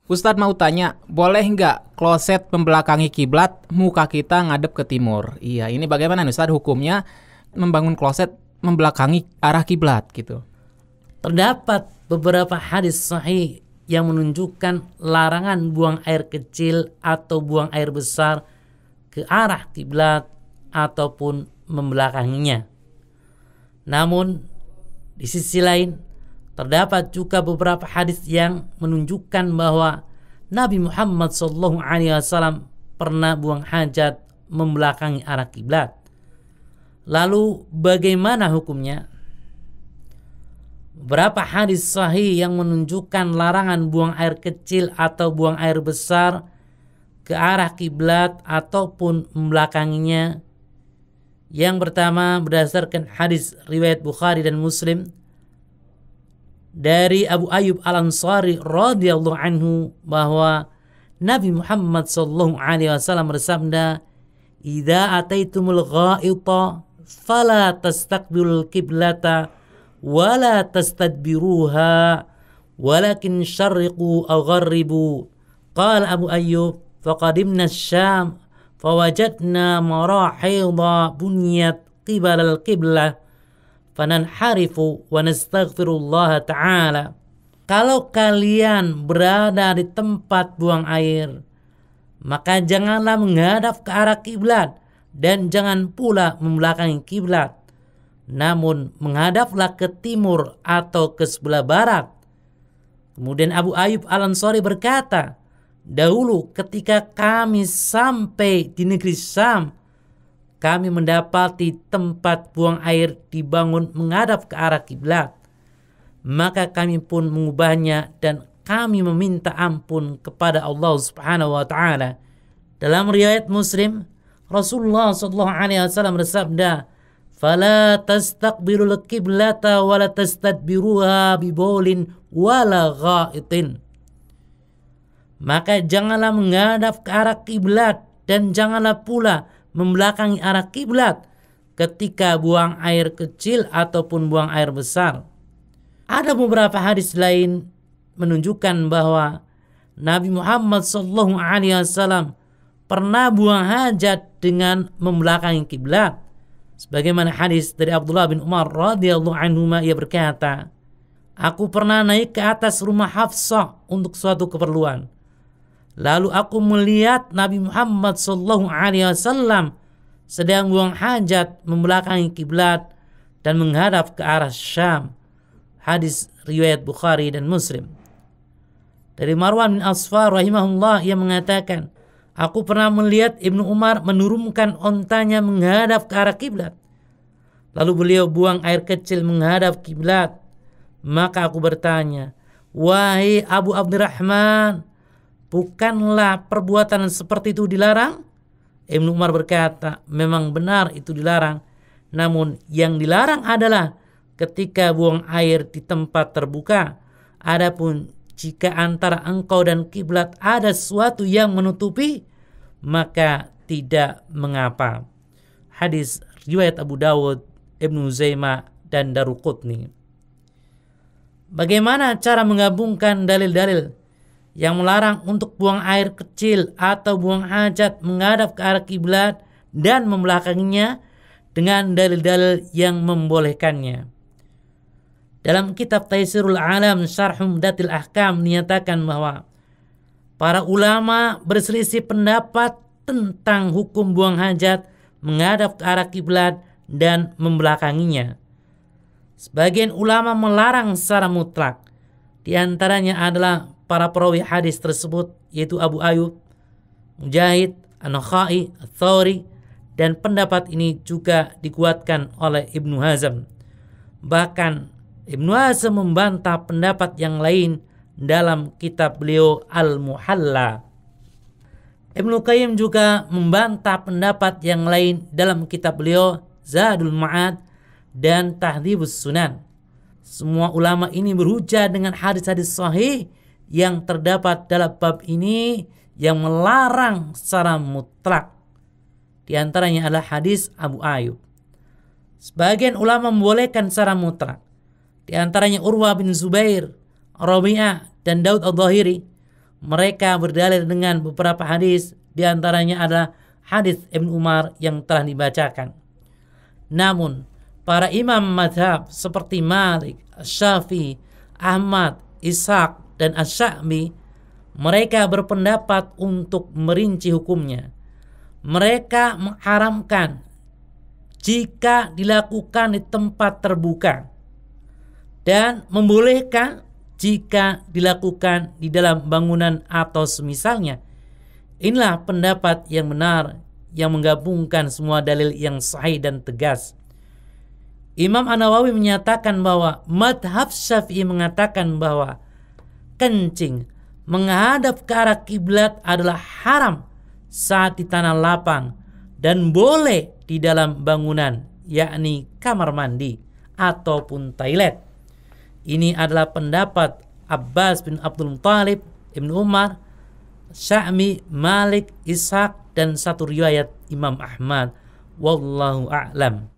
Ustadz mau tanya, boleh nggak kloset membelakangi kiblat, muka kita ngadep ke timur? Iya, ini bagaimana Ustadz hukumnya membangun kloset membelakangi arah kiblat gitu? Terdapat beberapa hadis sahih yang menunjukkan larangan buang air kecil atau buang air besar ke arah kiblat ataupun membelakanginya. Namun di sisi lain terdapat juga beberapa hadis yang menunjukkan bahwa Nabi Muhammad SAW pernah buang hajat membelakangi arah kiblat. Lalu bagaimana hukumnya? Beberapa hadis sahih yang menunjukkan larangan buang air kecil atau buang air besar ke arah kiblat ataupun membelakanginya. Yang pertama berdasarkan hadis riwayat Bukhari dan Muslim dari Abu Ayyub Al-Ansari radhiyallahu anhu bahwa Nabi Muhammad sallallahu alaihi wasallam bersabda, "Idza ataitumul gha'ita fala tastaqbilul qiblata wala tastadbiruha walakin syarriqu aw gharribu." Qala Abu Ayyub, "Faqadimna asy-Syam fawajadna marahidha bunyat qibala al-qiblah fananharifu wa nastaghfirullah ta'ala." Kalau kalian berada di tempat buang air, maka janganlah menghadap ke arah kiblat dan jangan pula membelakangi kiblat, namun menghadaplah ke timur atau ke sebelah barat. Kemudian Abu Ayyub Al-Ansari berkata, "Dahulu ketika kami sampai di negeri Syam, kami mendapati tempat buang air dibangun menghadap ke arah kiblat. Maka kami pun mengubahnya dan kami meminta ampun kepada Allah Subhanahu wa taala." Dalam riwayat Muslim, Rasulullah sallallahu alaihi wasallam bersabda, "Fala tastaqbilul qiblata wa la tastadbiruha bi baulin wala gha'itin." Maka janganlah menghadap ke arah kiblat dan janganlah pula membelakangi arah kiblat ketika buang air kecil ataupun buang air besar. Ada beberapa hadis lain menunjukkan bahwa Nabi Muhammad SAW pernah buang hajat dengan membelakangi kiblat. Sebagaimana hadis dari Abdullah bin Umar radhiyallahu anhu, ia berkata, "Aku pernah naik ke atas rumah Hafsah untuk suatu keperluan. Lalu aku melihat Nabi Muhammad SAW sedang buang hajat membelakangi kiblat dan menghadap ke arah Syam." Hadis riwayat Bukhari dan Muslim. Dari Marwan bin Asfar rahimahullah, ia mengatakan, "Aku pernah melihat Ibnu Umar menurunkan ontanya menghadap ke arah kiblat. Lalu beliau buang air kecil menghadap kiblat. Maka aku bertanya, 'Wahai Abu Abdurrahman, bukanlah perbuatan seperti itu dilarang?' Ibnu Umar berkata, 'Memang benar itu dilarang. Namun yang dilarang adalah ketika buang air di tempat terbuka. Adapun jika antara engkau dan kiblat ada sesuatu yang menutupi, maka tidak mengapa." Hadis riwayat Abu Dawud, Ibnu Zaimah dan Daruqutni. Bagaimana cara menggabungkan dalil-dalil yang melarang untuk buang air kecil atau buang hajat menghadap ke arah kiblat dan membelakanginya dengan dalil-dalil yang membolehkannya? Dalam kitab Taisirul Alam Syarh Umdatil Ahkam dinyatakan bahwa para ulama berselisih pendapat tentang hukum buang hajat menghadap ke arah kiblat dan membelakanginya. Sebagian ulama melarang secara mutlak. Di antaranya adalah para perawi hadis tersebut, yaitu Abu Ayyub, Mujahid, An-Nakhai, Ats-Tsauri, dan pendapat ini juga dikuatkan oleh Ibnu Hazm. Bahkan Ibnu Hazm membantah pendapat yang lain dalam kitab beliau Al-Muhalla. Ibnu Qayyim juga membantah pendapat yang lain dalam kitab beliau Zadul Ma'ad dan Tahdhibus Sunan. Semua ulama ini berhujjah dengan hadis-hadis sahih yang terdapat dalam bab ini yang melarang secara mutlak. Di antaranya adalah hadis Abu Ayyub. Sebagian ulama membolehkan secara mutlak. Di antaranya Urwah bin Zubair, Rabi'ah dan Daud Al-Dhahiri Mereka berdalil dengan beberapa hadis, di antaranya adalah hadis Ibnu Umar yang telah dibacakan. Namun, para imam mazhab seperti Malik, Syafi'i, Ahmad, Ishaq, dan Asy-Sya'bi, mereka berpendapat untuk merinci hukumnya. Mereka mengharamkan jika dilakukan di tempat terbuka dan membolehkan jika dilakukan di dalam bangunan atau semisalnya. Inilah pendapat yang benar yang menggabungkan semua dalil yang sahih dan tegas. Imam An-Nawawi menyatakan bahwa madhab Syafi'i mengatakan bahwa kencing menghadap ke arah kiblat adalah haram saat di tanah lapang dan boleh di dalam bangunan, yakni kamar mandi ataupun toilet. Ini adalah pendapat Abbas bin Abdul Muthalib, Ibnu Umar, Sya'bi, Malik, Ishaq, dan satu riwayat Imam Ahmad. Wallahu a'lam.